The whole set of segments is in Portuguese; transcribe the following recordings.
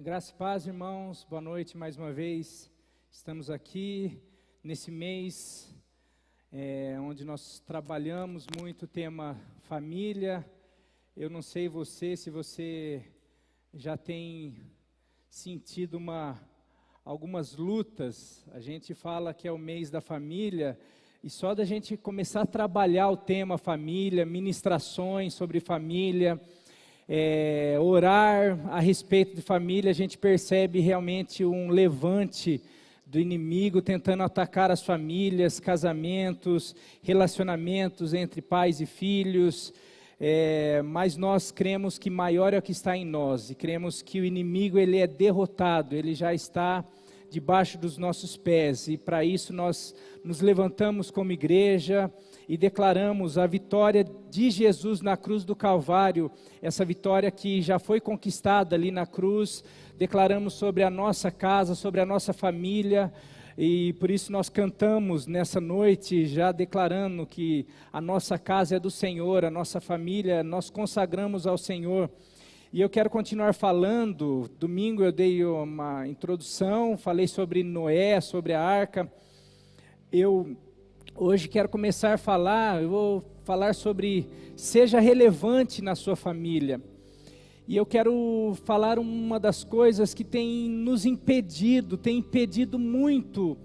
Graça e paz, irmãos, boa noite mais uma vez. Estamos aqui nesse mês onde nós trabalhamos muito o tema família. Eu não sei se você já tem sentido algumas lutas. A gente fala que é o mês da família e só da gente começar a trabalhar o tema família, ministrações sobre família, orar a respeito de família, a gente percebe realmente um levante do inimigo tentando atacar as famílias, casamentos, relacionamentos entre pais e filhos, mas nós cremos que maior é o que está em nós, e cremos que o inimigo ele é derrotado, ele já está debaixo dos nossos pés, e para isso nós nos levantamos como igreja e declaramos a vitória de Jesus na cruz do Calvário, essa vitória que já foi conquistada ali na cruz. Declaramos sobre a nossa casa, sobre a nossa família, e por isso nós cantamos nessa noite, já declarando que a nossa casa é do Senhor, a nossa família, nós consagramos ao Senhor. E eu quero continuar falando. Domingo eu dei uma introdução, falei sobre Noé, sobre a arca. Hoje quero começar a falar, eu vou falar sobre seja relevante na sua família. E eu quero falar uma das coisas que tem nos impedido, tem impedido muito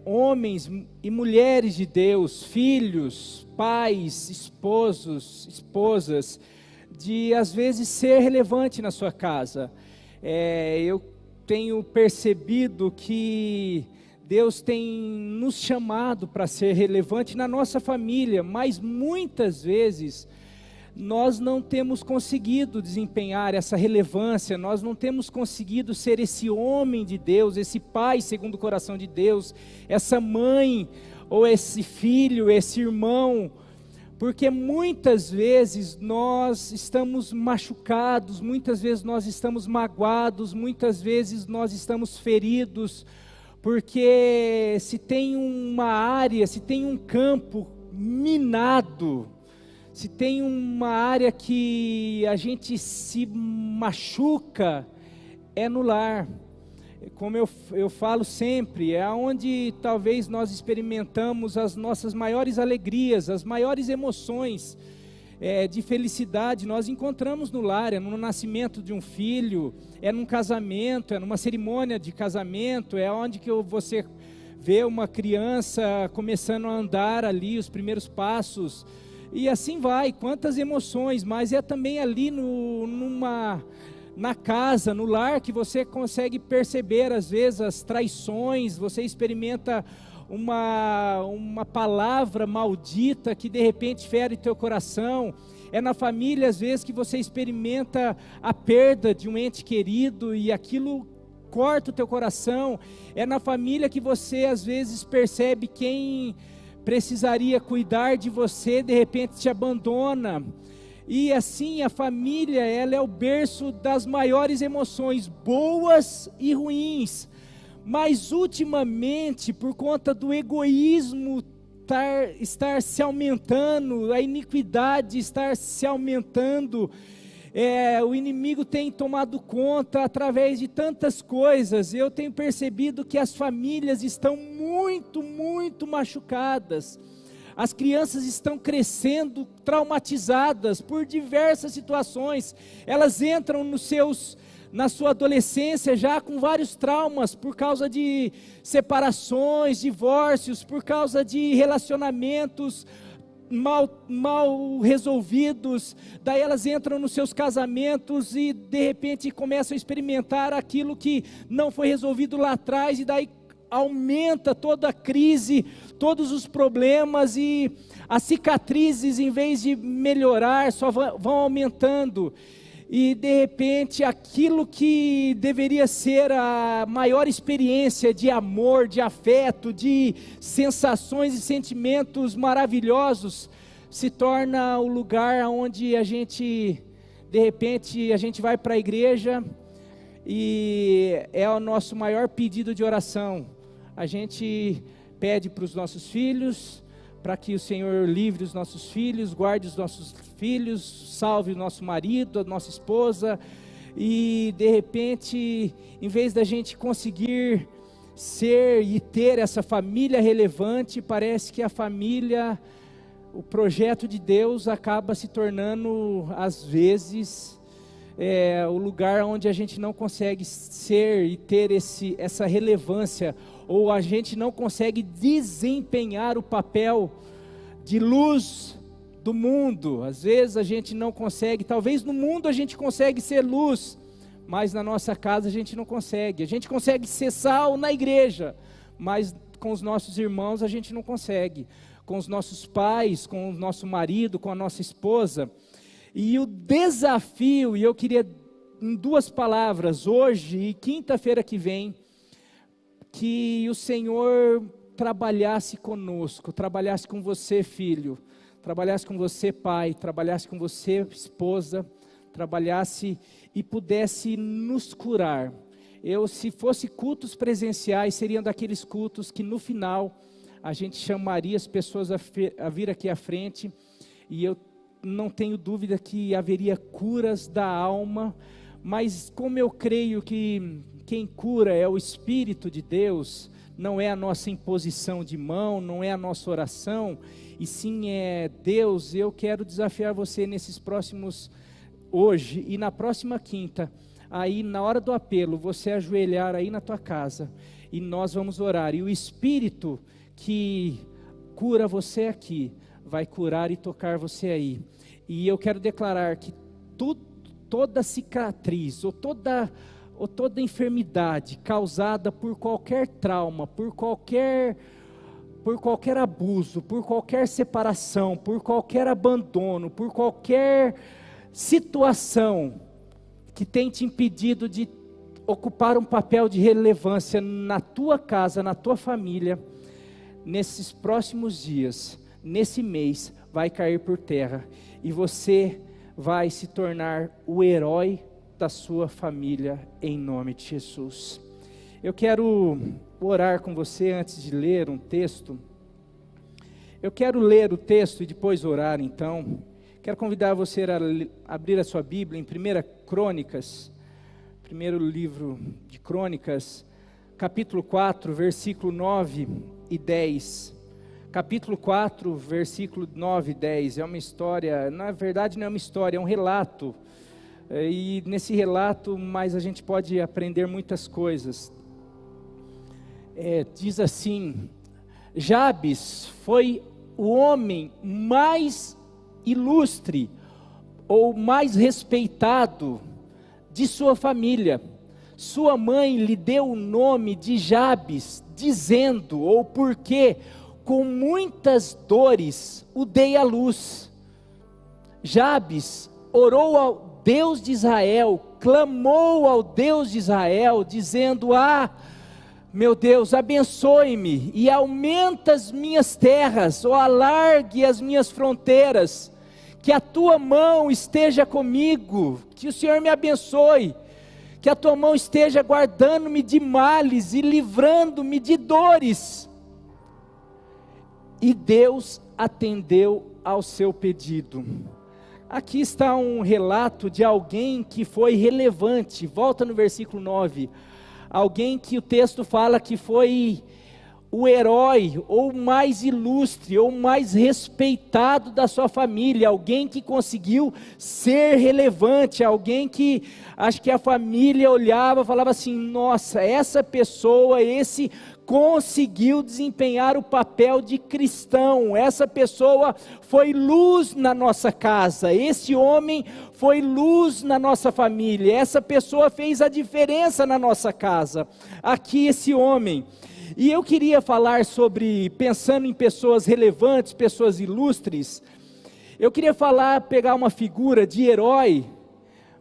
homens e mulheres de Deus, filhos, pais, esposos, esposas, de às vezes ser relevante na sua casa. Eu tenho percebido que Deus tem nos chamado para ser relevante na nossa família, mas muitas vezes nós não temos conseguido desempenhar essa relevância, nós não temos conseguido ser esse homem de Deus, esse pai segundo o coração de Deus, essa mãe, ou esse filho, esse irmão, porque muitas vezes nós estamos machucados, muitas vezes nós estamos magoados, muitas vezes nós estamos feridos, porque se tem uma área, se tem um campo minado, se tem uma área que a gente se machuca, é no lar. Como eu falo sempre, é onde talvez nós experimentamos as nossas maiores alegrias, as maiores emoções de felicidade, nós encontramos no lar, é no nascimento de um filho, é num casamento, é numa cerimônia de casamento, é onde que você vê uma criança começando a andar ali, os primeiros passos, e assim vai, quantas emoções, mas é também ali na casa, no lar, que você consegue perceber às vezes as traições, você experimenta uma palavra maldita que de repente fere teu coração. É na família às vezes que você experimenta a perda de um ente querido e aquilo corta o teu coração. É na família que você às vezes percebe quem precisaria cuidar de você, de repente te abandona. E assim a família, ela é o berço das maiores emoções, boas e ruins. Mas ultimamente, por conta do egoísmo estar se aumentando, a iniquidade estar se aumentando, o inimigo tem tomado conta através de tantas coisas. Eu tenho percebido que as famílias estão muito, muito machucadas. As crianças estão crescendo traumatizadas por diversas situações. Elas entram na sua adolescência já com vários traumas, por causa de separações, divórcios, por causa de relacionamentos mal resolvidos. Daí elas entram nos seus casamentos e de repente começam a experimentar aquilo que não foi resolvido lá atrás, e daí aumenta toda a crise, todos os problemas, e as cicatrizes, em vez de melhorar, só vão aumentando. E de repente aquilo que deveria ser a maior experiência de amor, de afeto, de sensações e sentimentos maravilhosos, se torna o lugar onde a gente, de repente, a gente vai para a igreja e é o nosso maior pedido de oração. A gente pede para os nossos filhos, para que o Senhor livre os nossos filhos, guarde os nossos filhos, salve o nosso marido, a nossa esposa, e de repente, em vez da gente conseguir ser e ter essa família relevante, parece que a família, o projeto de Deus acaba se tornando, às vezes, o lugar onde a gente não consegue ser e ter essa relevância, ou a gente não consegue desempenhar o papel de luz do mundo. Às vezes a gente não consegue, talvez no mundo a gente consegue ser luz, mas na nossa casa a gente não consegue. A gente consegue ser sal na igreja, mas com os nossos irmãos a gente não consegue, com os nossos pais, com o nosso marido, com a nossa esposa. E o desafio, e eu queria em 2 palavras, hoje e quinta-feira que vem, que o Senhor trabalhasse conosco, trabalhasse com você, filho, trabalhasse com você, pai, trabalhasse com você, esposa, trabalhasse e pudesse nos curar. Se fosse cultos presenciais, seriam daqueles cultos que no final a gente chamaria as pessoas a vir aqui à frente, e eu não tenho dúvida que haveria curas da alma, mas como eu creio que quem cura é o Espírito de Deus, não é a nossa imposição de mão, não é a nossa oração, e sim é Deus. Eu quero desafiar você nesses próximos, hoje e na próxima quinta, aí na hora do apelo, você ajoelhar aí na tua casa, e nós vamos orar, e o Espírito que cura você aqui, vai curar e tocar você aí. E eu quero declarar que toda cicatriz, ou toda enfermidade causada por qualquer trauma, por qualquer abuso, por qualquer separação, por qualquer abandono, por qualquer situação que tem te impedido de ocupar um papel de relevância na tua casa, na tua família, nesses próximos dias, nesse mês, vai cair por terra, e você vai se tornar o herói da sua família, em nome de Jesus. Eu quero orar com você antes de ler um texto. Eu quero ler o texto e depois orar então. Quero convidar você a abrir a sua Bíblia em 1 Crônicas, primeiro livro de Crônicas, capítulo 4, versículo 9 e 10. Capítulo 4, versículo 9 e 10, é uma história, na verdade não é uma história, é um relato, e nesse relato, mas a gente pode aprender muitas coisas. Diz assim: Jabes foi o homem mais ilustre, ou mais respeitado de sua família. Sua mãe lhe deu o nome de Jabes, dizendo, ou porque, com muitas dores o dei à luz. Jabes orou ao Deus de Israel, clamou ao Deus de Israel, dizendo: meu Deus, abençoe-me e aumenta as minhas terras, ou alargue as minhas fronteiras, que a tua mão esteja comigo, que o Senhor me abençoe, que a tua mão esteja guardando-me de males e livrando-me de dores. E Deus atendeu ao seu pedido. Aqui está um relato de alguém que foi relevante. Volta no versículo 9. Alguém que o texto fala que foi o herói, ou mais ilustre, ou mais respeitado da sua família. Alguém que conseguiu ser relevante. Alguém que, acho que a família olhava e falava assim: nossa, essa pessoa, esse conseguiu desempenhar o papel de cristão, essa pessoa foi luz na nossa casa, esse homem foi luz na nossa família, essa pessoa fez a diferença na nossa casa. Aqui esse homem. E eu queria falar sobre, pensando em pessoas relevantes, pessoas ilustres, eu queria pegar uma figura de herói,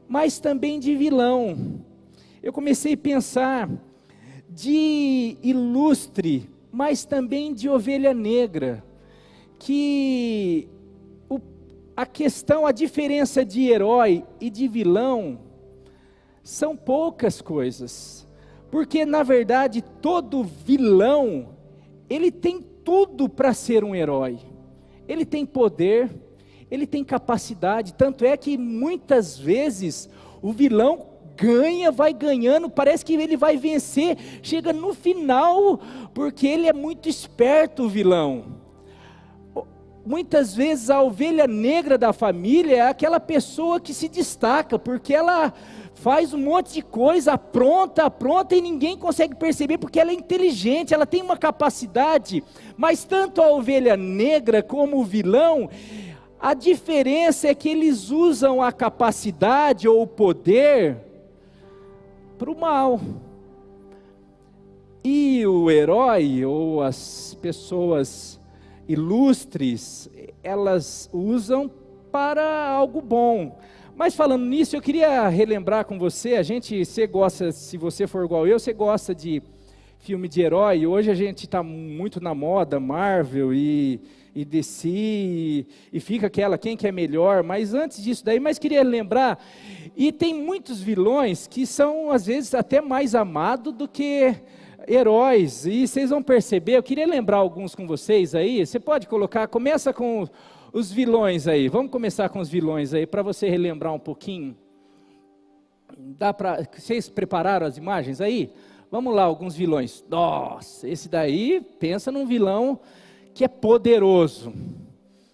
mas também de vilão. Eu comecei a pensar de ilustre, mas também de ovelha negra, que a diferença de herói e de vilão são poucas coisas, porque na verdade todo vilão, ele tem tudo para ser um herói, ele tem poder, ele tem capacidade, tanto é que muitas vezes o vilão ganha, vai ganhando, parece que ele vai vencer, chega no final, porque ele é muito esperto, o vilão. Muitas vezes a ovelha negra da família é aquela pessoa que se destaca, porque ela faz um monte de coisa, apronta e ninguém consegue perceber, porque ela é inteligente, ela tem uma capacidade, mas tanto a ovelha negra como o vilão, a diferença é que eles usam a capacidade ou o poder para o mal. E o herói ou as pessoas ilustres, elas usam para algo bom. Mas falando nisso, eu queria relembrar com você, você gosta, se você for igual eu, você gosta de filme de herói. Hoje a gente está muito na moda, Marvel e DC, e fica aquela, quem que é melhor, mas antes disso daí, mas queria lembrar, e tem muitos vilões que são às vezes até mais amados do que heróis, e vocês vão perceber, eu queria lembrar alguns com vocês aí, você pode colocar, começa com os vilões aí, vamos começar com os vilões aí, para você relembrar um pouquinho, vocês prepararam as imagens aí? Vamos lá, alguns vilões. Nossa, esse daí, pensa num vilão que é poderoso,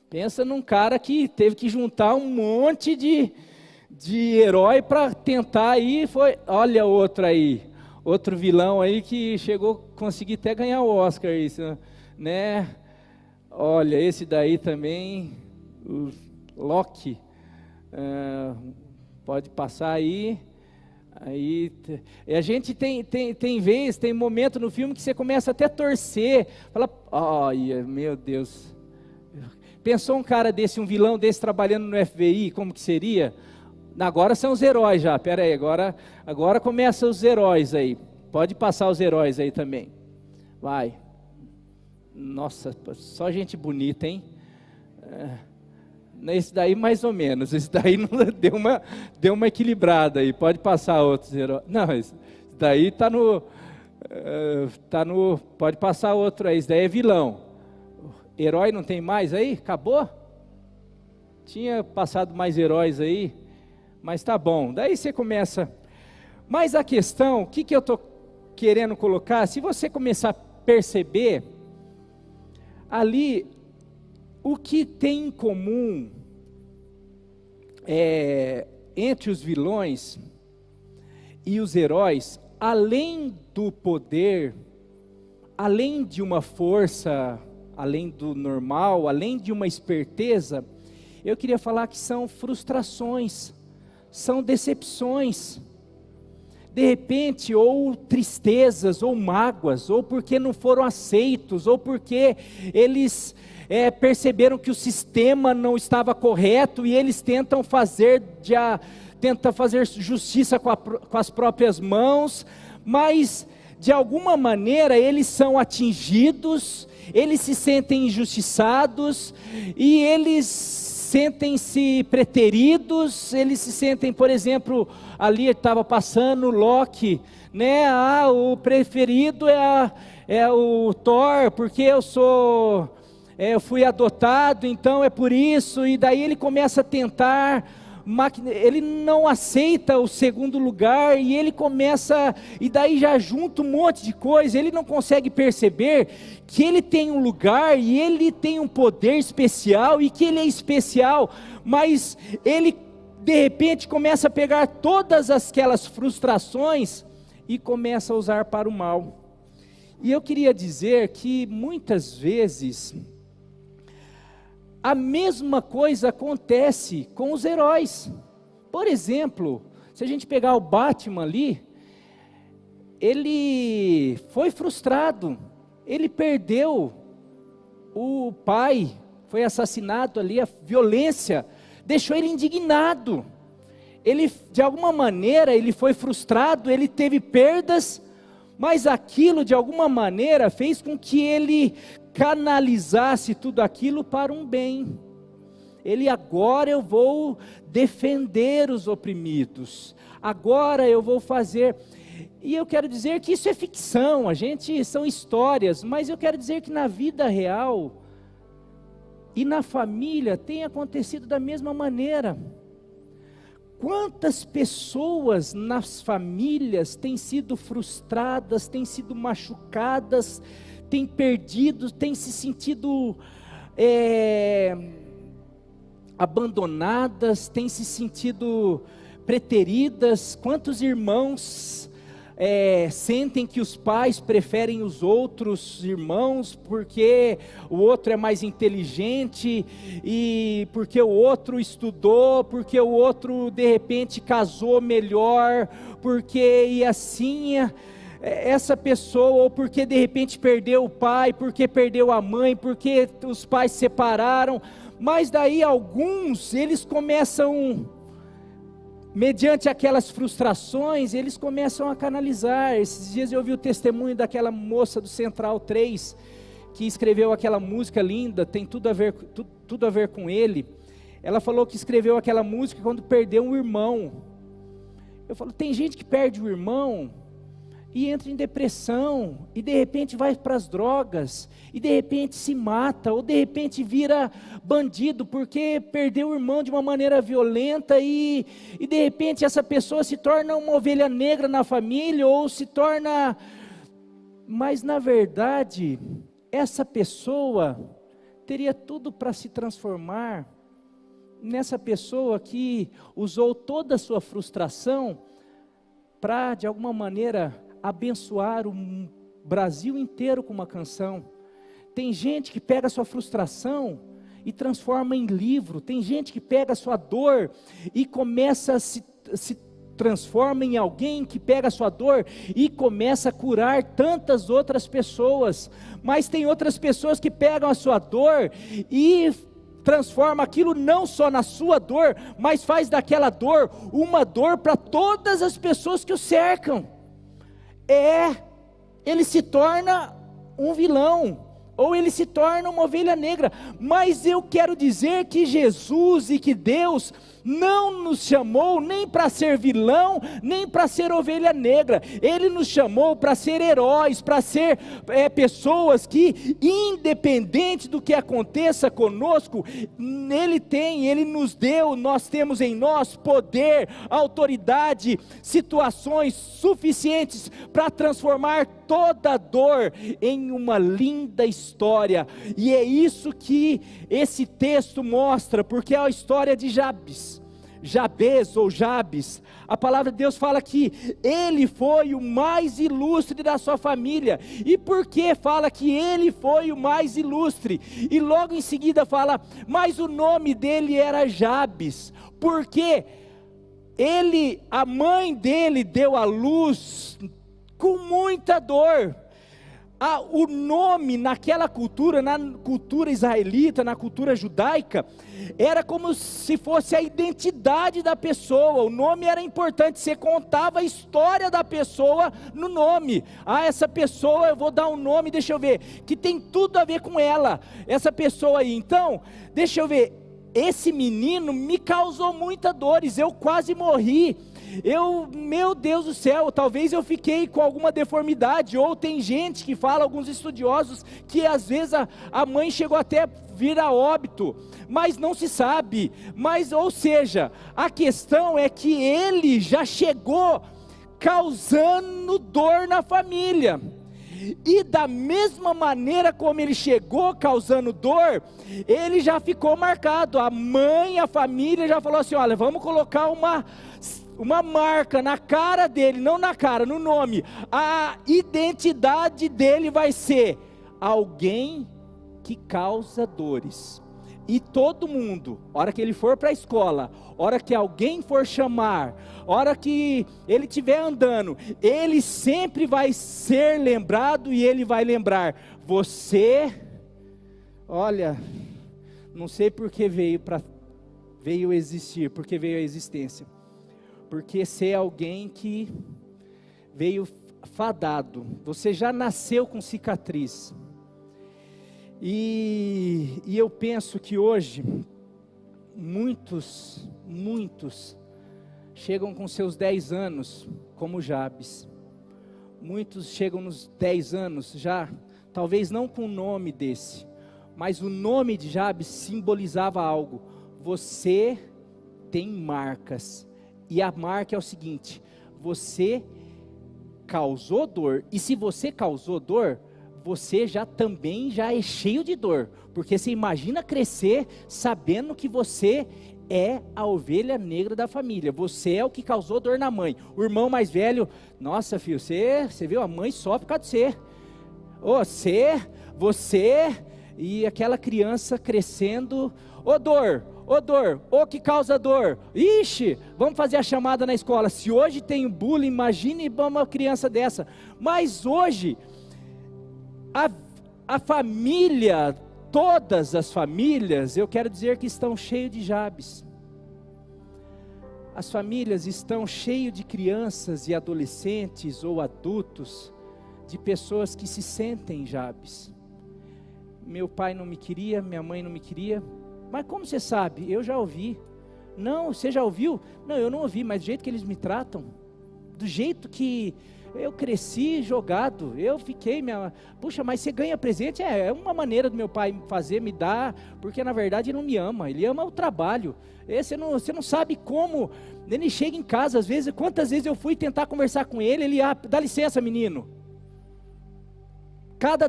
pensa num cara que teve que juntar um monte de herói para tentar aí, olha outro aí, outro vilão aí que chegou, conseguir até ganhar o Oscar, isso, né? Olha, esse daí também, o Loki, pode passar aí, a gente tem momento no filme que você começa até a torcer, fala, olha, meu Deus, pensou um cara desse, um vilão desse trabalhando no FBI, como que seria? Agora são os heróis já, pera aí, agora começam os heróis aí, pode passar os heróis aí também, vai, nossa, só gente bonita, hein? Esse daí mais ou menos, esse daí não deu uma equilibrada aí, pode passar outros heróis, não, esse daí está no, pode passar outro aí, esse daí é vilão, herói não tem mais aí? Acabou? Tinha passado mais heróis aí, mas tá bom, daí você começa, mas a questão, o que eu estou querendo colocar, se você começar a perceber, ali, o que tem em comum entre os vilões e os heróis, além do poder, além de uma força, além do normal, além de uma esperteza, eu queria falar que são frustrações, são decepções, de repente, ou tristezas, ou mágoas, ou porque não foram aceitos, ou porque eles perceberam que o sistema não estava correto, e eles tentam fazer justiça com as próprias mãos, mas de alguma maneira eles são atingidos, eles se sentem injustiçados, e eles sentem-se preteridos, eles se sentem, por exemplo, ali estava passando Loki, né? O preferido é o Thor, porque eu fui adotado, então é por isso, e daí ele começa a tentar, ele não aceita o segundo lugar, e ele começa, e daí já junta um monte de coisa, ele não consegue perceber que ele tem um lugar, e ele tem um poder especial, e que ele é especial, mas ele de repente começa a pegar todas aquelas frustrações, e começa a usar para o mal. E eu queria dizer que muitas vezes, a mesma coisa acontece com os heróis. Por exemplo, se a gente pegar o Batman ali, ele foi frustrado, ele perdeu o pai, foi assassinado ali, a violência deixou ele indignado, ele de alguma maneira, ele foi frustrado, ele teve perdas, mas aquilo de alguma maneira fez com que ele canalizasse tudo aquilo para um bem. Agora eu vou defender os oprimidos, agora eu vou fazer, e eu quero dizer que isso é ficção, são histórias, mas eu quero dizer que na vida real, e na família, tem acontecido da mesma maneira. Quantas pessoas nas famílias têm sido frustradas, têm sido machucadas, têm perdido, têm se sentido abandonadas, têm se sentido preteridas. Quantos irmãos sentem que os pais preferem os outros irmãos porque o outro é mais inteligente, e porque o outro estudou, porque o outro de repente casou melhor, porque e assim essa pessoa, ou porque de repente perdeu o pai, porque perdeu a mãe, porque os pais se separaram. Mas daí alguns, eles começam, mediante aquelas frustrações, eles começam a canalizar. Esses dias eu ouvi o testemunho daquela moça do Central 3, que escreveu aquela música linda, tem tudo a ver com ele. Ela falou que escreveu aquela música quando perdeu um irmão. Eu falo, tem gente que perde o irmão e entra em depressão, e de repente vai para as drogas, e de repente se mata, ou de repente vira bandido, porque perdeu o irmão de uma maneira violenta, e de repente essa pessoa se torna uma ovelha negra na família, ou se torna... Mas na verdade, essa pessoa teria tudo para se transformar nessa pessoa que usou toda a sua frustração para, de alguma maneira, abençoar o Brasil inteiro com uma canção. Tem gente que pega a sua frustração e transforma em livro. Tem gente que pega a sua dor e começa a se transforma em alguém que pega a sua dor e começa a curar tantas outras pessoas. Mas tem outras pessoas que pegam a sua dor e transforma aquilo não só na sua dor, mas faz daquela dor uma dor para todas as pessoas que o cercam. Ele se torna um vilão, ou ele se torna uma ovelha negra. Mas eu quero dizer que Jesus e que Deus não nos chamou nem para ser vilão, nem para ser ovelha negra. Ele nos chamou para ser heróis, para ser pessoas que, independente do que aconteça conosco, Ele nos deu, nós temos em nós poder, autoridade, situações suficientes para transformar toda dor em uma linda história. E é isso que esse texto mostra, porque é a história de Jabes ou Jabes. A palavra de Deus fala que ele foi o mais ilustre da sua família. E por que fala que ele foi o mais ilustre? E logo em seguida fala, mas o nome dele era Jabes, porque a mãe dele deu à luz com muita dor. O nome naquela cultura, na cultura israelita, na cultura judaica, era como se fosse a identidade da pessoa. O nome era importante, você contava a história da pessoa no nome. Essa pessoa, eu vou dar um nome, deixa eu ver, que tem tudo a ver com ela, essa pessoa aí. Então, deixa eu ver, esse menino me causou muitas dores, eu quase morri. Meu Deus do céu, talvez eu fiquei com alguma deformidade, ou tem gente que fala, alguns estudiosos, que às vezes a mãe chegou até a vir a óbito, mas não se sabe. Mas, ou seja, a questão é que ele já chegou causando dor na família. E da mesma maneira como ele chegou causando dor, ele já ficou marcado. A mãe, a família já falou assim, olha, vamos colocar uma marca na cara dele, não na cara, no nome. A identidade dele vai ser alguém que causa dores. E todo mundo, hora que ele for para a escola, hora que alguém for chamar, hora que ele estiver andando, ele sempre vai ser lembrado, e ele vai lembrar, você, olha, não sei por que veio existir, porque veio a existência, porque você é alguém que veio fadado, você já nasceu com cicatriz. E eu penso que hoje, muitos chegam com seus 10 anos, como Jabes. Muitos chegam nos 10 anos já, talvez não com o nome desse, mas o nome de Jabes simbolizava algo. Você tem marcas, E a marca é o seguinte: você causou dor, e se você causou dor, você também é cheio de dor, porque você imagina crescer sabendo que você é a ovelha negra da família, você é o que causou dor na mãe. O irmão mais velho, nossa filho, você viu, a mãe sofre por causa de você, e aquela criança crescendo, dor, que causa dor, ixi, vamos fazer a chamada na escola. Se hoje tem bullying, imagine uma criança dessa. Mas hoje, a família, todas as famílias, eu quero dizer que estão cheias de Jabes. As famílias estão cheias de crianças e adolescentes ou adultos, de pessoas que se sentem Jabes. Meu pai não me queria, minha mãe não me queria. Mas como você sabe? Eu já ouvi. Não, você já ouviu? Não, eu não ouvi, mas do jeito que eles me tratam, do jeito que eu cresci jogado, eu fiquei, puxa, mas você ganha presente, é uma maneira do meu pai fazer, me dar, porque na verdade ele não me ama, ele ama o trabalho. Você não sabe como, ele chega em casa, às vezes, quantas vezes eu fui tentar conversar com ele, dá licença menino,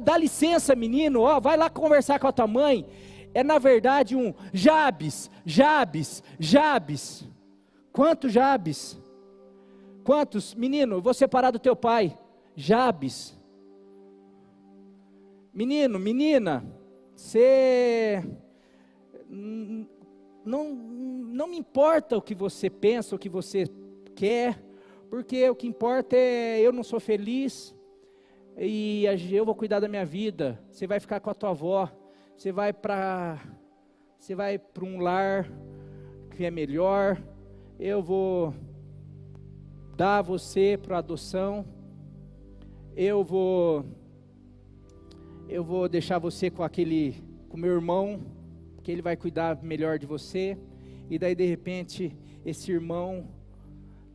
dá licença menino, vai lá conversar com a tua mãe. É na verdade um Jabes. Quantos Jabes? Quantos? Menino, eu vou separar do teu pai. Jabes. Menino, menina, você não me importa o que você pensa, o que você quer, porque o que importa é eu não sou feliz, e eu vou cuidar da minha vida. Você vai ficar com a tua avó. Você vai para um lar que é melhor, eu vou dar você para adoção, eu vou deixar você com meu irmão, que ele vai cuidar melhor de você. E daí de repente esse irmão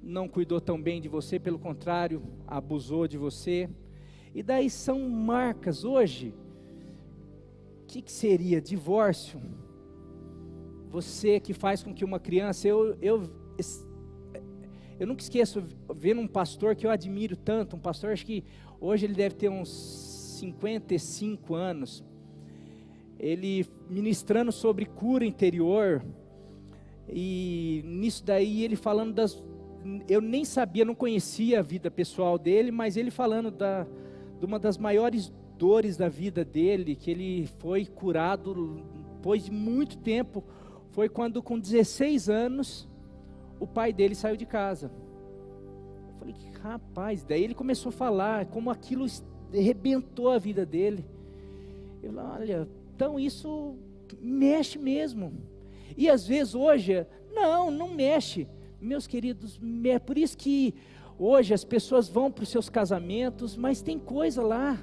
não cuidou tão bem de você, pelo contrário, abusou de você. E daí são marcas hoje. O que seria divórcio? Você que faz com que uma criança, eu nunca esqueço, vendo um pastor que eu admiro tanto, um pastor, acho que hoje ele deve ter uns 55 anos, ele ministrando sobre cura interior, e nisso daí ele falando eu nem sabia, não conhecia a vida pessoal dele, mas ele falando de uma das maiores dores da vida dele, que ele foi curado depois de muito tempo, foi quando com 16 anos, o pai dele saiu de casa. Eu falei, rapaz, daí ele começou a falar, como aquilo arrebentou a vida dele. Eu falei, olha, então isso mexe mesmo, e às vezes hoje, não mexe, meus queridos, é por isso que hoje as pessoas vão para os seus casamentos, mas tem coisa lá,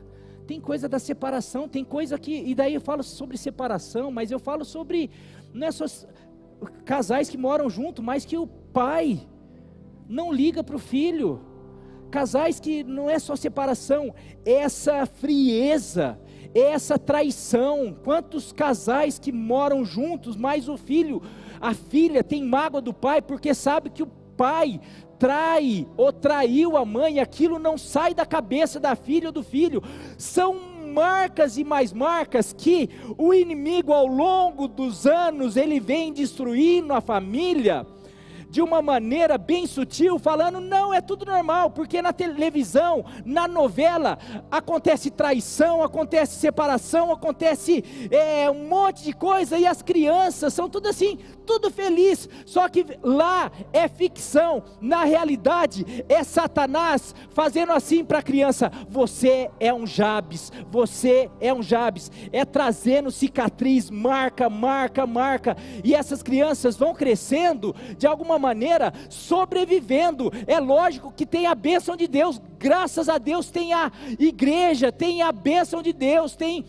tem coisa da separação, tem coisa que, e daí eu falo sobre separação, mas eu falo sobre, não é só casais que moram junto, mas que o pai não liga para o filho, casais que não é só separação, é essa frieza, é essa traição. Quantos casais que moram juntos, mas a filha tem mágoa do pai, porque sabe que o pai trai ou traiu a mãe, aquilo não sai da cabeça da filha ou do filho. São marcas e mais marcas que o inimigo ao longo dos anos, ele vem destruindo a família, de uma maneira bem sutil, falando, não, é tudo normal, porque na televisão, na novela, acontece traição, acontece separação, acontece um monte de coisa, e as crianças são tudo assim, tudo feliz, só que lá é ficção, na realidade é Satanás fazendo assim para a criança, você é um Jabes, é trazendo cicatriz, marca, e essas crianças vão crescendo, de alguma maneira, sobrevivendo. É lógico que tem a bênção de Deus, graças a Deus tem a igreja, tem a bênção de Deus, tem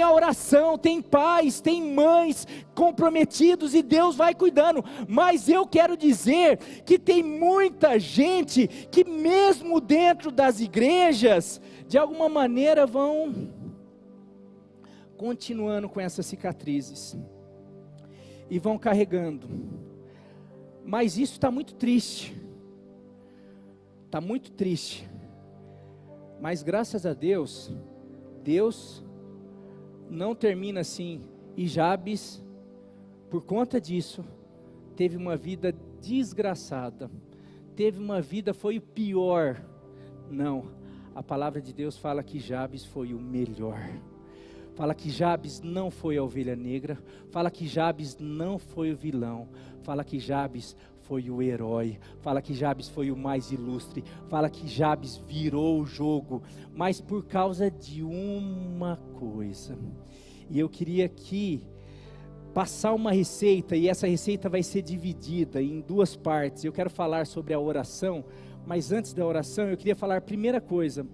a oração, tem pais, tem mães comprometidos, e Deus vai cuidando, mas eu quero dizer que tem muita gente que mesmo dentro das igrejas, de alguma maneira vão continuando com essas cicatrizes, e vão carregando. Mas isso está muito triste. Está muito triste. Mas graças a Deus, Deus não termina assim. E Jabes, por conta disso, teve uma vida desgraçada. Teve uma vida, foi o pior. Não, a palavra de Deus fala que Jabes foi o melhor. Fala que Jabes não foi a ovelha negra. Fala que Jabes não foi o vilão. Fala que Jabes foi o herói. Fala que Jabes foi o mais ilustre. Fala que Jabes virou o jogo. Mas por causa de uma coisa. E eu queria aqui passar uma receita. E essa receita vai ser dividida em duas partes. Eu quero falar sobre a oração. Mas antes da oração eu queria falar a primeira coisa.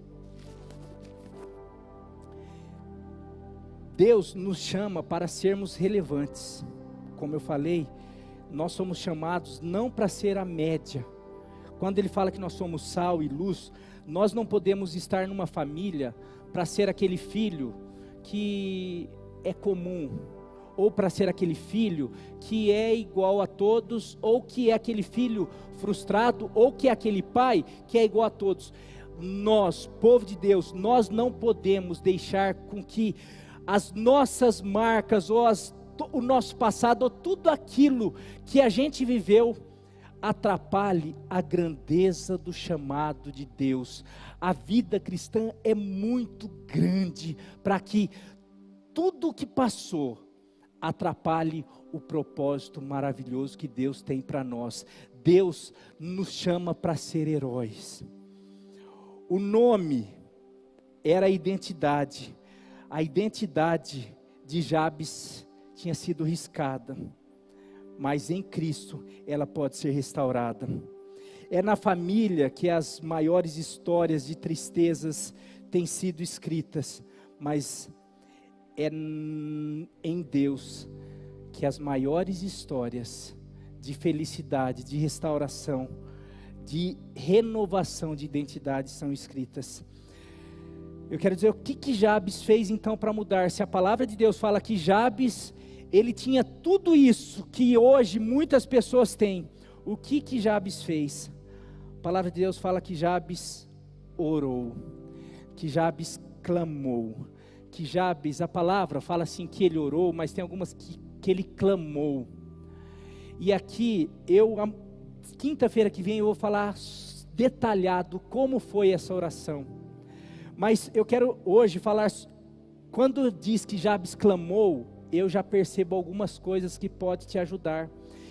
Deus nos chama para sermos relevantes. Como eu falei, nós somos chamados não para ser a média. Quando Ele fala que nós somos sal e luz, nós não podemos estar numa família para ser aquele filho que é comum, ou para ser aquele filho que é igual a todos, ou que é aquele filho frustrado, ou que é aquele pai que é igual a todos. Nós, povo de Deus, nós não podemos deixar com que as nossas marcas, ou o nosso passado, ou tudo aquilo que a gente viveu, atrapalhe a grandeza do chamado de Deus. A vida cristã é muito grande, para que tudo o que passou, atrapalhe o propósito maravilhoso que Deus tem para nós. Deus nos chama para ser heróis. O nome era a identidade. A identidade de Jabes tinha sido riscada, mas em Cristo ela pode ser restaurada. É na família que as maiores histórias de tristezas têm sido escritas, mas é em Deus que as maiores histórias de felicidade, de restauração, de renovação de identidade são escritas. Eu quero dizer, o que Jabes fez então para mudar? Se a palavra de Deus fala que Jabes, ele tinha tudo isso que hoje muitas pessoas têm, o que Jabes fez? A palavra de Deus fala que Jabes orou, que Jabes clamou, que Jabes, a palavra fala assim que ele orou, mas tem algumas que ele clamou. E aqui, quinta-feira que vem eu vou falar detalhado como foi essa oração. Mas eu quero hoje falar, quando diz que Jabes clamou, eu já percebo algumas coisas que podem te ajudar.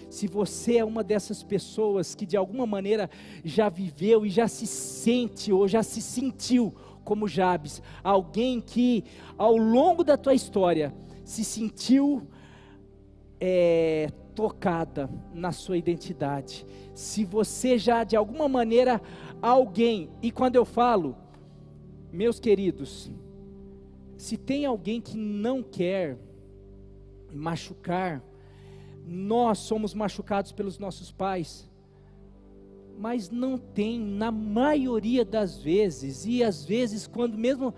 Se você é uma dessas pessoas que de alguma maneira já viveu e já se sente ou já se sentiu como Jabes, alguém que ao longo da tua história se sentiu tocada na sua identidade. Se você já de alguma maneira alguém, e quando eu falo, meus queridos, se tem alguém que não quer machucar, nós somos machucados pelos nossos pais, mas não tem, na maioria das vezes, e às vezes quando mesmo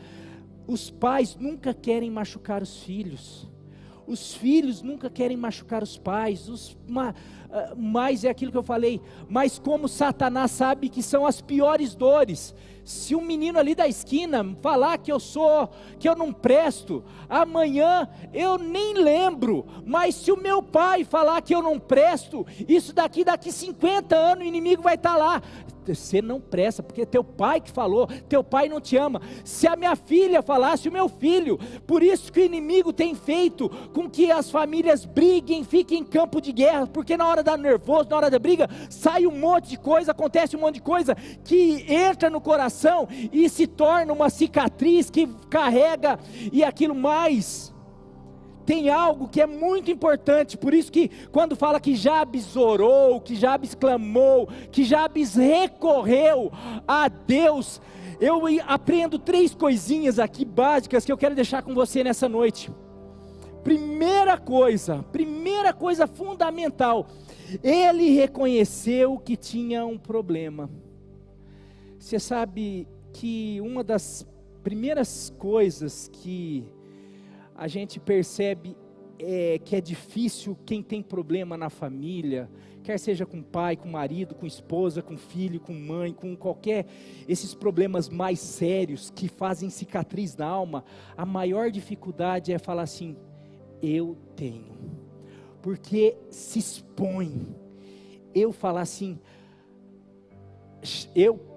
os pais nunca querem machucar os filhos nunca querem machucar os pais, mas é aquilo que eu falei, mas como Satanás sabe que são as piores dores, se um menino ali da esquina falar que eu não presto, amanhã eu nem lembro, mas se o meu pai falar que eu não presto, isso daqui 50 anos o inimigo vai estar lá, você não presta, porque teu pai que falou, teu pai não te ama. Se a minha filha falasse, o meu filho, por isso que o inimigo tem feito com que as famílias briguem, fiquem em campo de guerra, porque na hora da nervoso, na hora da briga, sai um monte de coisa, acontece um monte de coisa, que entra no coração, e se torna uma cicatriz, que carrega, e aquilo mais... Tem algo que é muito importante, por isso que quando fala que Jabes orou, que Jabes clamou, que Jabes recorreu a Deus, eu aprendo 3 coisinhas aqui básicas que eu quero deixar com você nessa noite. Primeira coisa fundamental, ele reconheceu que tinha um problema. Você sabe que uma das primeiras coisas que a gente percebe que é difícil quem tem problema na família, quer seja com pai, com marido, com esposa, com filho, com mãe, com qualquer, esses problemas mais sérios que fazem cicatriz na alma, a maior dificuldade é falar assim, eu tenho, porque se expõe, eu falar assim, eu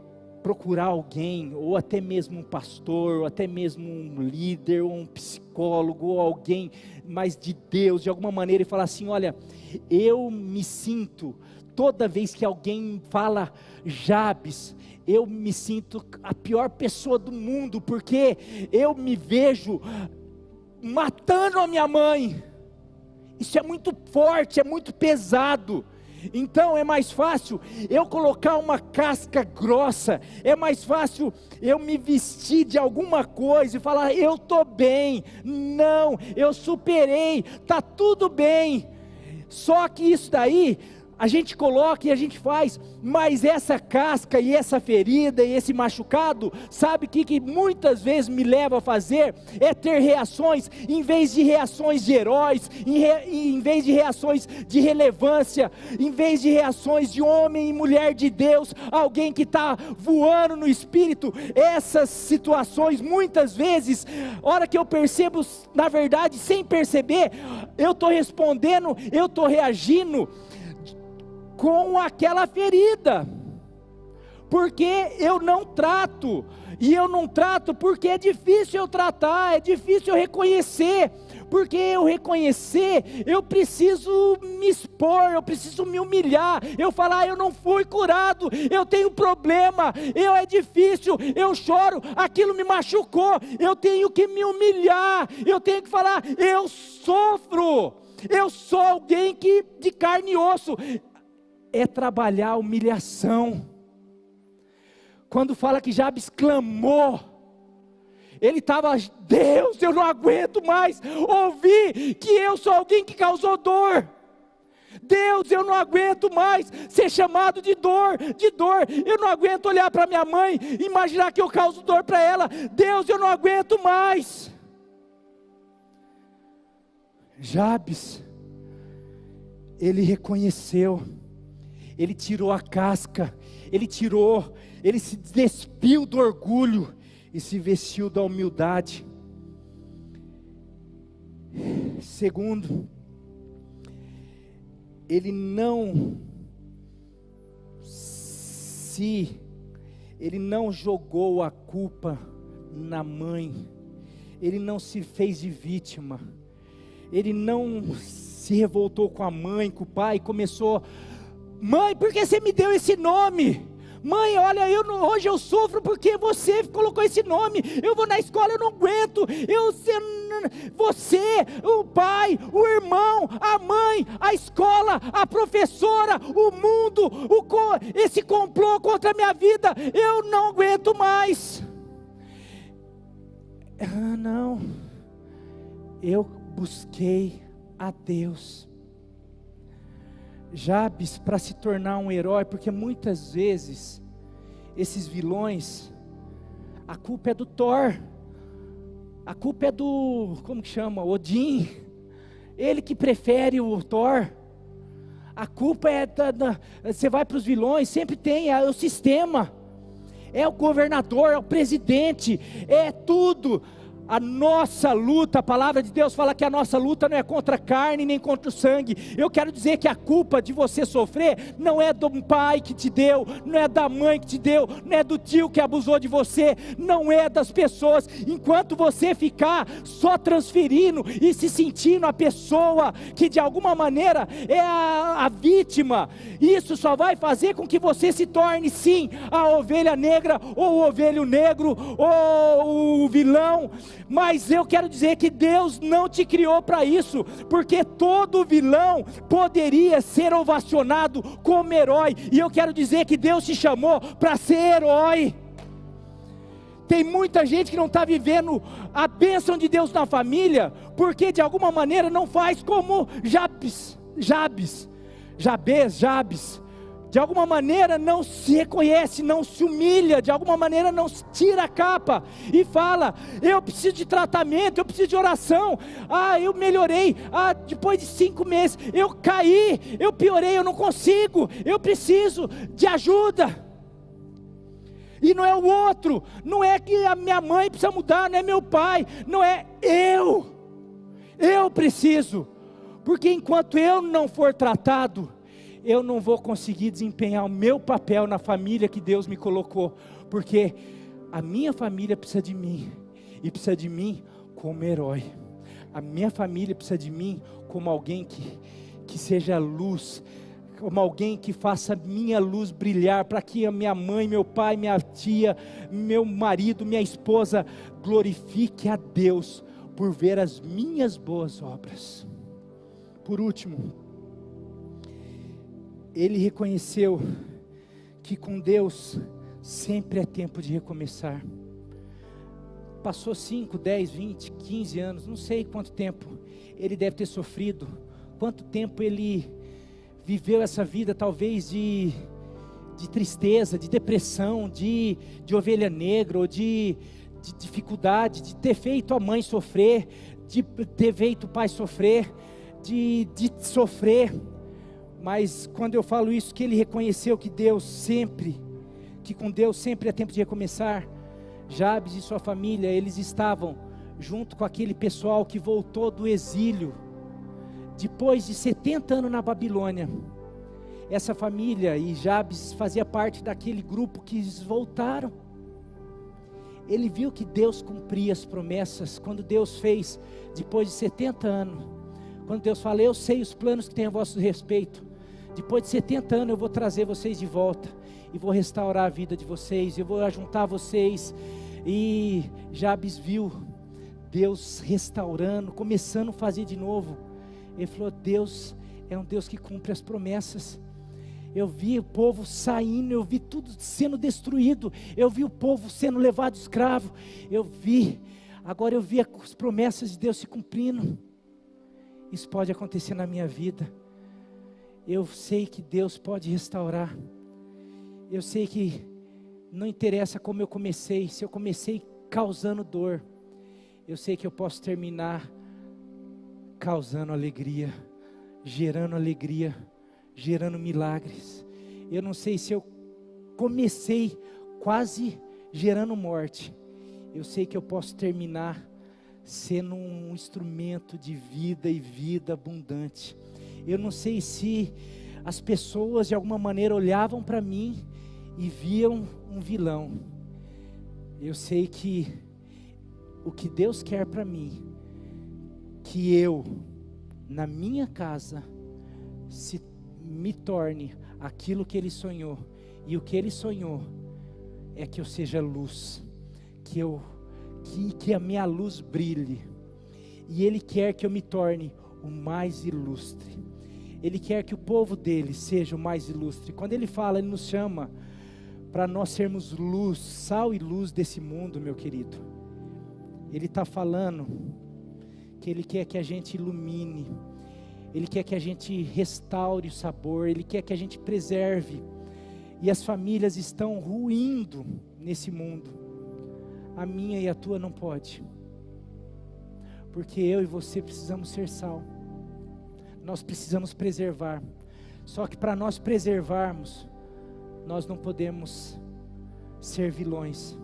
procurar alguém, ou até mesmo um pastor, ou até mesmo um líder, ou um psicólogo, ou alguém mais de Deus, de alguma maneira, e falar assim, olha, eu me sinto, toda vez que alguém fala Jabes, eu me sinto a pior pessoa do mundo, porque eu me vejo matando a minha mãe, isso é muito forte, é muito pesado. Então é mais fácil eu colocar uma casca grossa, é mais fácil eu me vestir de alguma coisa e falar, eu estou bem, não, eu superei, está tudo bem. Só que isso daí, a gente coloca e a gente faz, mas essa casca e essa ferida e esse machucado, sabe o que muitas vezes me leva a fazer? É ter reações, em vez de reações de heróis, em vez de reações de relevância, em vez de reações de homem e mulher de Deus, alguém que está voando no Espírito, essas situações muitas vezes, hora que eu percebo, na verdade, sem perceber, eu estou respondendo, eu estou reagindo, com aquela ferida, porque eu não trato, e eu não trato porque é difícil eu tratar, é difícil eu reconhecer, porque eu reconhecer, eu preciso me expor, eu preciso me humilhar, eu falar, eu não fui curado, eu tenho problema, é difícil, eu choro, aquilo me machucou, eu tenho que me humilhar, eu tenho que falar, eu sofro, eu sou alguém que de carne e osso, é trabalhar a humilhação. Quando fala que Jabes clamou, ele estava, Deus, eu não aguento mais ouvir que eu sou alguém que causou dor. Deus, eu não aguento mais ser chamado de dor, eu não aguento olhar para minha mãe, imaginar que eu causo dor para ela, Deus, eu não aguento mais. Jabes, ele reconheceu, ele tirou a casca, ele se despiu do orgulho e se vestiu da humildade. Segundo, ele não jogou a culpa na mãe, ele não se fez de vítima, ele não se revoltou com a mãe, com o pai, começou, mãe, por que você me deu esse nome? Mãe, olha, hoje eu sofro porque você colocou esse nome, eu vou na escola, eu não aguento, você, o pai, o irmão, a mãe, a escola, a professora, o mundo, esse complô contra a minha vida, eu não aguento mais. Não, eu busquei a Deus. Jabes, para se tornar um herói, porque muitas vezes, esses vilões, a culpa é do Thor, a culpa é do, como que chama, Odin, ele que prefere o Thor, a culpa é você vai para os vilões, sempre tem, é o sistema, é o governador, é o presidente, é tudo. A nossa luta, a palavra de Deus fala que a nossa luta não é contra a carne nem contra o sangue. Eu quero dizer que a culpa de você sofrer não é do pai que te deu, não é da mãe que te deu, não é do tio que abusou de você, não é das pessoas. Enquanto você ficar só transferindo e se sentindo a pessoa que de alguma maneira é a vítima, isso só vai fazer com que você se torne sim a ovelha negra, ou o ovelho negro, ou o vilão. Mas eu quero dizer que Deus não te criou para isso, porque todo vilão poderia ser ovacionado como herói, e eu quero dizer que Deus te chamou para ser herói. Tem muita gente que não está vivendo a bênção de Deus na família, porque de alguma maneira não faz como Jabes, de alguma maneira não se reconhece, não se humilha, de alguma maneira não tira a capa e fala: eu preciso de tratamento, eu preciso de oração, eu melhorei, depois de 5 meses, eu caí, eu piorei, eu não consigo, eu preciso de ajuda. E não é o outro, não é que a minha mãe precisa mudar, não é meu pai, não é eu preciso, porque enquanto eu não for tratado, eu não vou conseguir desempenhar o meu papel na família que Deus me colocou, porque a minha família precisa de mim, e precisa de mim como herói. A minha família precisa de mim como alguém que seja luz, como alguém que faça minha luz brilhar, para que a minha mãe, meu pai, minha tia, meu marido, minha esposa glorifique a Deus por ver as minhas boas obras. Por último, ele reconheceu que com Deus sempre é tempo de recomeçar. Passou 5, 10, 20, 15 anos, não sei quanto tempo ele deve ter sofrido, quanto tempo ele viveu essa vida talvez de tristeza, de depressão, de ovelha negra, ou de dificuldade, de ter feito a mãe sofrer, de ter feito o pai sofrer, de sofrer. Mas quando eu falo isso, que ele reconheceu que com Deus sempre é tempo de recomeçar. Jabes e sua família, eles estavam junto com aquele pessoal que voltou do exílio, depois de 70 anos na Babilônia. Essa família e Jabes fazia parte daquele grupo que eles voltaram. Ele viu que Deus cumpria as promessas, quando Deus fez, depois de 70 anos, quando Deus fala: eu sei os planos que tenho a vosso respeito, depois de 70 anos eu vou trazer vocês de volta, e vou restaurar a vida de vocês, eu vou ajuntar vocês. E Jabes viu Deus restaurando, começando a fazer de novo. Ele falou: Deus é um Deus que cumpre as promessas. Eu vi o povo saindo, eu vi tudo sendo destruído, eu vi o povo sendo levado escravo, agora eu vi as promessas de Deus se cumprindo. Isso pode acontecer na minha vida. Eu sei que Deus pode restaurar. Eu sei que não interessa como eu comecei, se eu comecei causando dor, eu sei que eu posso terminar causando alegria, gerando milagres. Eu não sei se eu comecei quase gerando morte, eu sei que eu posso terminar sendo um instrumento de vida e vida abundante. Eu não sei se as pessoas de alguma maneira olhavam para mim e viam um vilão. Eu sei que o que Deus quer para mim, que eu, na minha casa, me torne aquilo que Ele sonhou. E o que Ele sonhou é que eu seja luz, que a minha luz brilhe. E Ele quer que eu me torne o mais ilustre. Ele quer que o povo dele seja o mais ilustre. Quando Ele fala, Ele nos chama para nós sermos luz, sal e luz desse mundo, meu querido. Ele está falando que Ele quer que a gente ilumine, Ele quer que a gente restaure o sabor, Ele quer que a gente preserve. E as famílias estão ruindo nesse mundo. A minha e a tua não pode, porque eu e você precisamos ser sal. Nós precisamos preservar. Só que para nós preservarmos, nós não podemos ser vilões.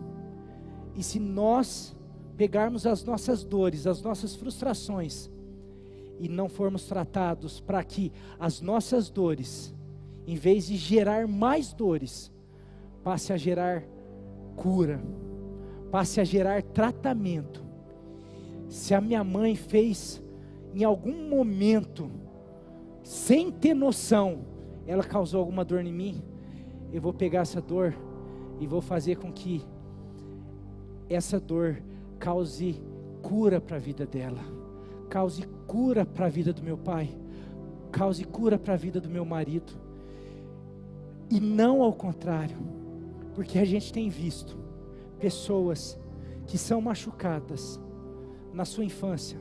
E se nós pegarmos as nossas dores, as nossas frustrações, e não formos tratados para que as nossas dores, em vez de gerar mais dores, passe a gerar cura, passe a gerar tratamento. Se a minha mãe fez em algum momento, sem ter noção, ela causou alguma dor em mim, eu vou pegar essa dor e vou fazer com que essa dor cause cura para a vida dela, cause cura para a vida do meu pai, cause cura para a vida do meu marido, e não ao contrário, porque a gente tem visto pessoas que são machucadas na sua infância,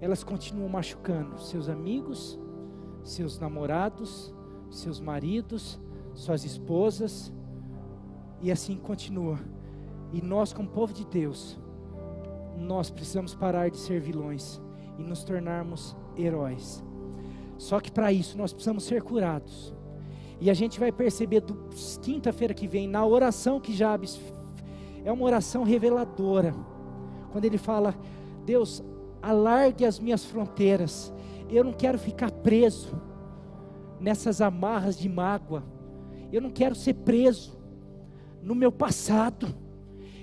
elas continuam machucando seus amigos, seus namorados, seus maridos, suas esposas, e assim continua. E nós, como povo de Deus, nós precisamos parar de ser vilões e nos tornarmos heróis. Só que para isso nós precisamos ser curados. E a gente vai perceber quinta-feira que vem, na oração que Jabes, é uma oração reveladora, quando ele fala: Deus, alargue as minhas fronteiras, eu não quero ficar preso nessas amarras de mágoa, eu não quero ser preso no meu passado,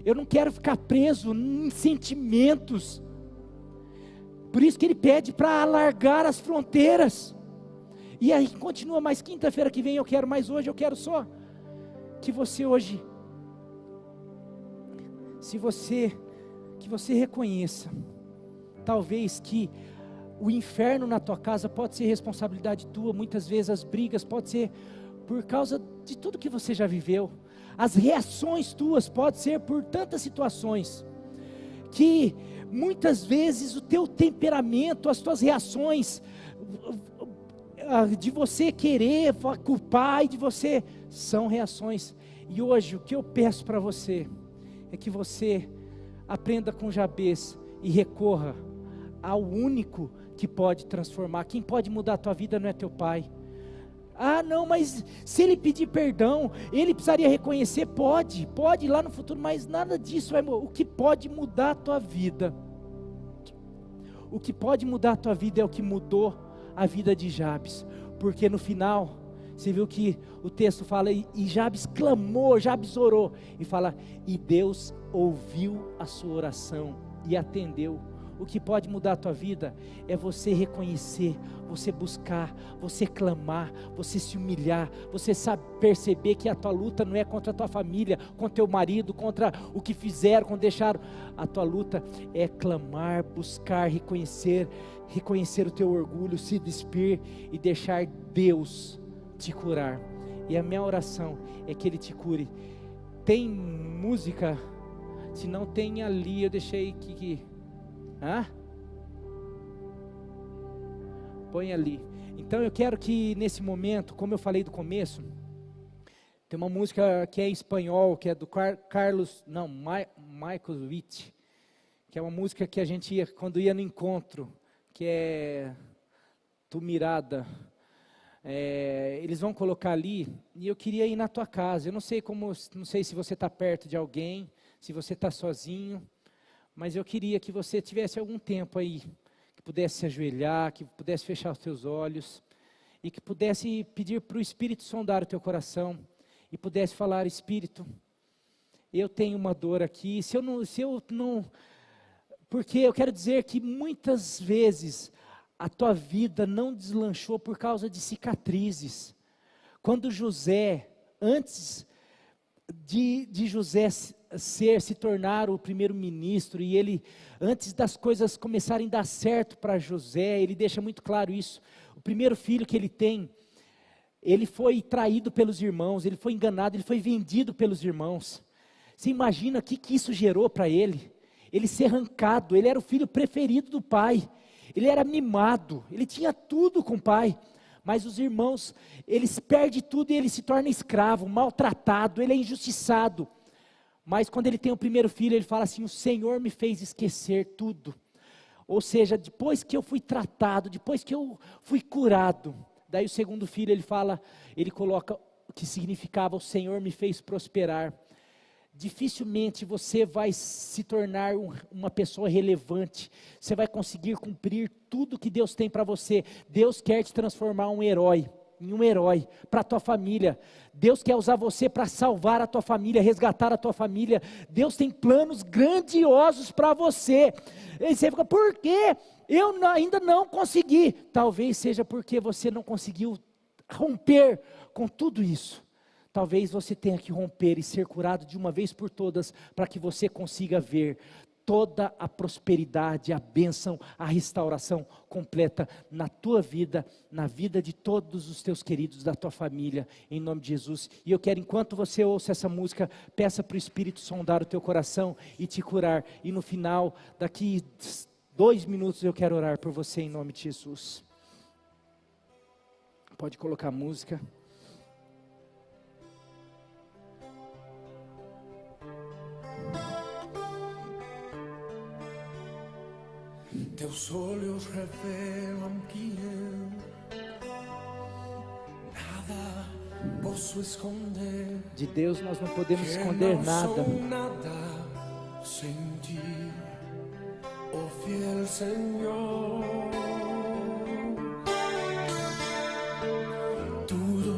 eu não quero ficar preso em sentimentos. Por isso que ele pede para alargar as fronteiras. E aí continua, mais quinta-feira que vem eu quero, mas hoje eu quero só que você hoje, que você reconheça, talvez que o inferno na tua casa pode ser responsabilidade tua, muitas vezes as brigas pode ser por causa de tudo que você já viveu, as reações tuas pode ser por tantas situações, que muitas vezes o teu temperamento, as tuas reações, de você querer culpar e de você, são reações. E hoje o que eu peço para você é que você aprenda com Jabes e recorra ao único que pode transformar. Quem pode mudar a tua vida não é teu pai. Ah não, mas se ele pedir perdão, ele precisaria reconhecer, pode lá no futuro, mas nada disso vai mudar. O que pode mudar a tua vida, o que pode mudar a tua vida é o que mudou a vida de Jabes, porque no final, você viu que o texto fala, e Jabes clamou, Jabes orou, e fala, e Deus ouviu a sua oração, e atendeu. O que pode mudar a tua vida, é você reconhecer, você buscar, você clamar, você se humilhar, você sabe perceber que a tua luta não é contra a tua família, contra teu marido, contra o que fizeram, quando deixaram, a tua luta é clamar, buscar, reconhecer o teu orgulho, se despir e deixar Deus te curar. E a minha oração é que Ele te cure. Tem música? Se não tem ali, eu deixei que põe ali. Então eu quero que nesse momento, como eu falei do começo, tem uma música que é em espanhol, que é do Michael Witt, que é uma música que a gente ia, quando ia no encontro, que é Tu Mirada, eles vão colocar ali, e eu queria ir na tua casa. Eu não sei se você está perto de alguém, se você está sozinho, mas eu queria que você tivesse algum tempo aí, que pudesse se ajoelhar, que pudesse fechar os teus olhos, e que pudesse pedir para o Espírito sondar o teu coração, e pudesse falar: Espírito, eu tenho uma dor aqui, porque eu quero dizer que muitas vezes a tua vida não deslanchou por causa de cicatrizes. Quando José, antes de José se tornar o primeiro-ministro, e ele, antes das coisas começarem a dar certo para José, ele deixa muito claro isso. O primeiro filho que ele tem, ele foi traído pelos irmãos, ele foi enganado, ele foi vendido pelos irmãos. Você imagina o que isso gerou para ele? Ele ser arrancado, ele era o filho preferido do pai, ele era mimado, ele tinha tudo com o pai, mas os irmãos, eles perdem tudo e ele se torna escravo, maltratado, ele é injustiçado. Mas quando ele tem o primeiro filho, ele fala assim: o Senhor me fez esquecer tudo. Ou seja, depois que eu fui tratado, depois que eu fui curado. Daí o segundo filho, ele coloca o que significava: o Senhor me fez prosperar. Dificilmente você vai se tornar uma pessoa relevante, você vai conseguir cumprir tudo que Deus tem para você. Deus quer te transformar em um herói para a tua família. Deus quer usar você para salvar a tua família, resgatar a tua família. Deus tem planos grandiosos para você. E você fica: por quê? Eu ainda não consegui. Talvez seja porque você não conseguiu romper com tudo isso. Talvez você tenha que romper e ser curado de uma vez por todas, para que você consiga ver toda a prosperidade, a bênção, a restauração completa na tua vida, na vida de todos os teus queridos, da tua família, em nome de Jesus. E eu quero, enquanto você ouça essa música, peça para o Espírito sondar o teu coração e te curar. E no final, daqui 2 minutos, eu quero orar por você em nome de Jesus. Pode colocar a música. Teus olhos revelam que eu nada posso esconder. De Deus nós não podemos Que esconder não nada. sou nada sem ti, oh fiel Senhor. Tudo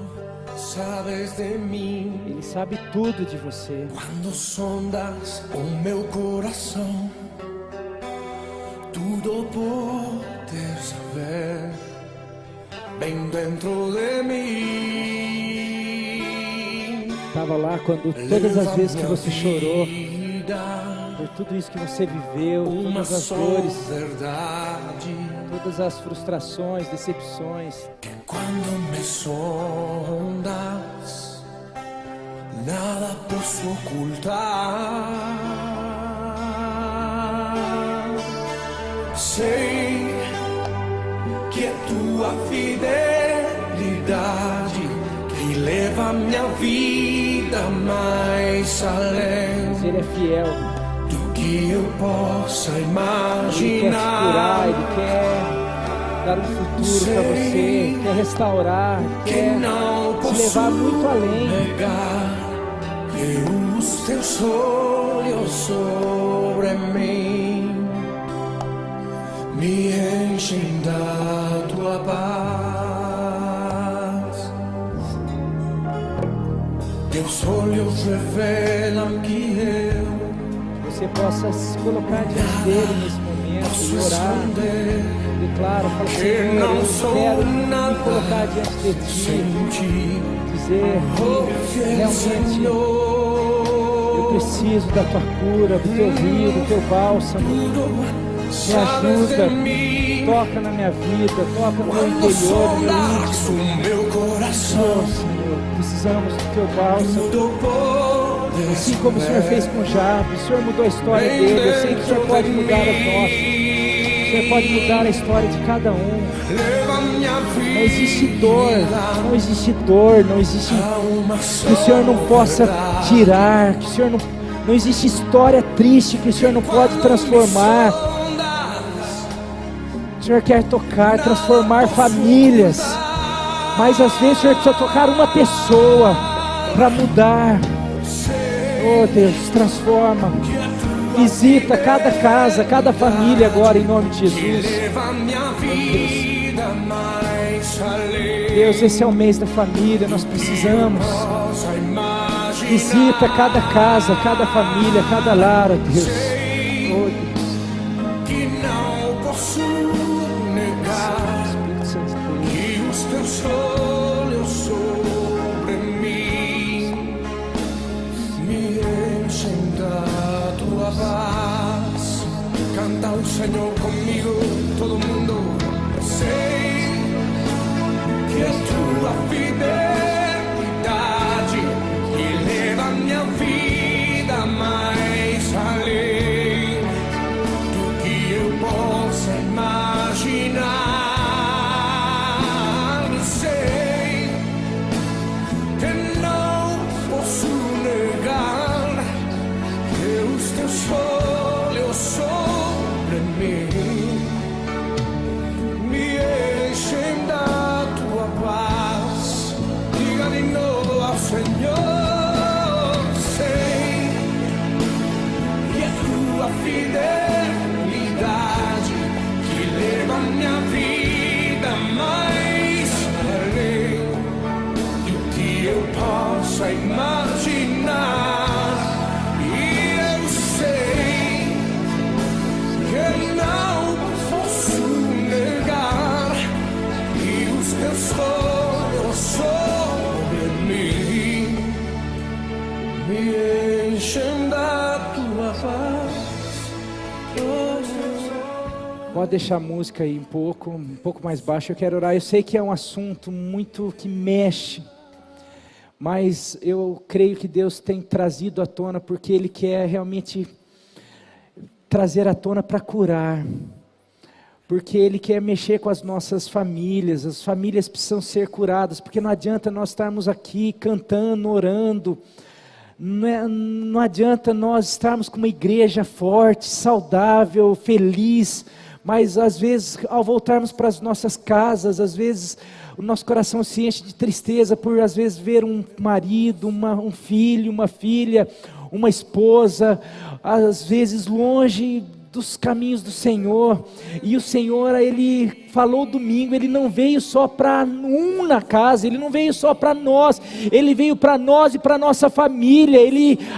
sabes de mim. Ele sabe tudo de você. Quando sondas o meu coração, tudo podes saber bem dentro de mim. Estava lá quando todas as vezes que você chorou, Vida, por tudo isso que você viveu, uma todas as só dores, verdade, todas as frustrações, decepções. que quando me sondas, nada posso ocultar. Sei que é tua fidelidade que leva a minha vida mais além Mas Ele é fiel. do que eu possa Ele quer te curar, imaginar. Ele quer dar um futuro para você, quer restaurar, Que quer não te posso levar muito além. negar que os teus olhos sobre mim me enchem da tua paz. Teus olhos revelam que eu Você possa se colocar diante dele nesse momento posso e orar. esconder. Declara, fala, Que Senhor, não eu sou quero me nada colocar diante de ti, sem ti, dizer oh que fiel realmente eu Senhor. preciso da tua cura, do teu rio, do teu bálsamo. Tudo Me sabes de ajuda, mim. toca na minha vida, toca no meu Quando interior, no meu sondas íntimo. o meu coração, Oh, Senhor, precisamos do teu bálsamo. tudo podes Assim como o Senhor fez com Jabes, o Senhor mudou a história dele. Eu sei que o Senhor pode mudar a nossa. O Senhor pode mudar a história de cada um. Leva minha vida. Não existe dor, não existe dor, não existe a uma que o Senhor não só possa verdade. tirar, que o Senhor não existe história triste que o Senhor não pode transformar. O Senhor quer tocar, transformar famílias, mas às vezes o Senhor precisa tocar uma pessoa para mudar. Oh Deus, transforma, visita cada casa, cada família agora em nome de Jesus. Leva minha vida mais além. Deus, esse é o mês da família, nós precisamos. Possa imaginar. Visita cada casa, cada família, cada lar, ó Deus. Oh Deus, Que não posso negar Espírito Santo de Deus. que os teus olhos sobre mim me enchem da tua paz. Canta o Senhor comigo, todo mundo. Sei que é tua fidelidade que leva a minha vida mais além do que eu possa imaginar. Sei que não posso negar que os teus olhos sobre mim me enchem da tua paz. Diga de novo ao Senhor, sei que é tua fidelidade que leva a minha vida mais além do que eu possa imaginar. E eu sei que não posso negar que os teus olhos sobre mim me enchem da tua paz. Pode deixar a música aí um pouco mais baixo. Eu quero orar. Eu sei que é um assunto muito que mexe, mas eu creio que Deus tem trazido à tona porque Ele quer realmente trazer à tona para curar, porque Ele quer mexer com as nossas famílias. As famílias precisam ser curadas, porque não adianta nós estarmos aqui cantando, orando, não adianta nós estarmos com uma igreja forte, saudável, feliz, mas às vezes ao voltarmos para as nossas casas, às vezes o nosso coração se enche de tristeza por às vezes ver um marido, um filho, uma filha, uma esposa, às vezes longe dos caminhos do Senhor. E o Senhor, Ele falou domingo, Ele não veio só para um na casa, Ele não veio só para nós, Ele veio para nós e para nossa família.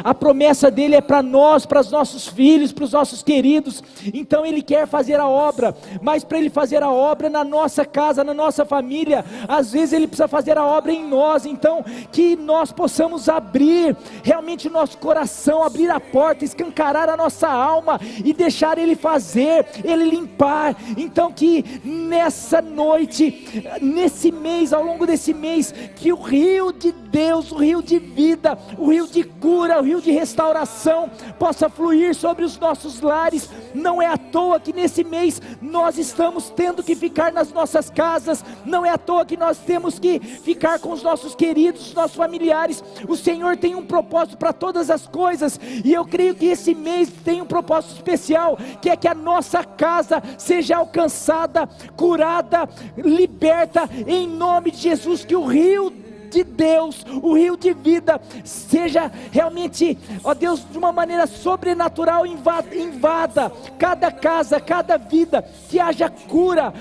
A promessa dEle é para nós, para os nossos filhos, para os nossos queridos. Então Ele quer fazer a obra, mas para Ele fazer a obra na nossa casa, na nossa família, às vezes Ele precisa fazer a obra em nós. Então que nós possamos abrir realmente o nosso coração, abrir a porta, escancarar a nossa alma e deixar Ele fazer, Ele limpar. Então que nessa noite, nesse mês, ao longo desse mês, que o rio de Deus, o rio de vida, o rio de cura, o rio de restauração possa fluir sobre os nossos lares. Não é à toa que nesse mês nós estamos tendo que ficar nas nossas casas, não é à toa que nós temos que ficar com os nossos queridos, os nossos familiares. O Senhor tem um propósito para todas as coisas, e eu creio que esse mês tem um propósito especial, que é que a nossa casa seja alcançada, curada, liberta, em nome de Jesus. Que o rio de Deus, o rio de vida, seja realmente, ó Deus, de uma maneira sobrenatural, invada cada casa, cada vida, que haja cura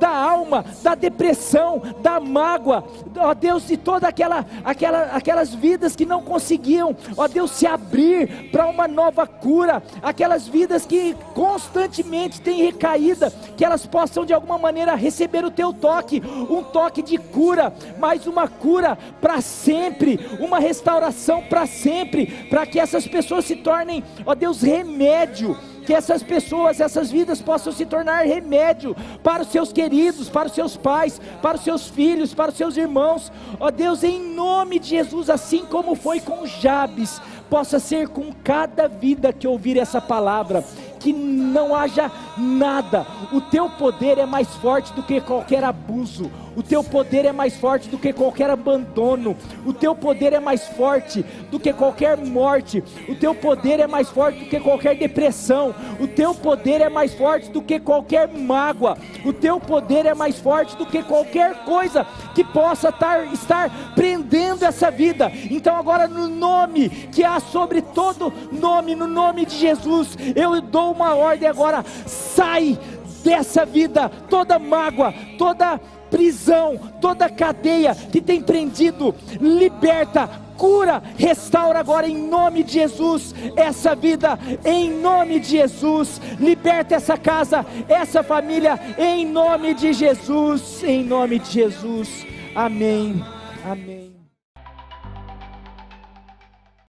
da alma, da depressão, da mágoa, ó Deus, de toda aquelas vidas que não conseguiam, ó Deus, se abrir para uma nova cura, aquelas vidas que constantemente têm recaída, que elas possam de alguma maneira receber o teu toque, um toque de cura, mas uma cura para sempre, uma restauração para sempre, para que essas pessoas se tornem, ó Deus, remédio, que essas pessoas, essas vidas possam se tornar remédio para os seus queridos, para os seus pais, para os seus filhos, para os seus irmãos. Ó Deus, em nome de Jesus, assim como foi com Jabes, possa ser com cada vida que ouvir essa palavra. Que não haja nada. O teu poder é mais forte do que qualquer abuso. O teu poder é mais forte do que qualquer abandono. O teu poder é mais forte do que qualquer morte. O teu poder é mais forte do que qualquer depressão. O teu poder é mais forte do que qualquer mágoa. O teu poder é mais forte do que qualquer coisa que possa estar prendendo essa vida. Então agora, no nome que há sobre todo nome, no nome de Jesus, eu dou uma ordem agora: sai dessa vida toda mágoa, toda prisão, toda cadeia que tem prendido, liberta, cura, restaura agora em nome de Jesus essa vida, em nome de Jesus. Liberta essa casa, essa família, em nome de Jesus, em nome de Jesus. Amém, amém.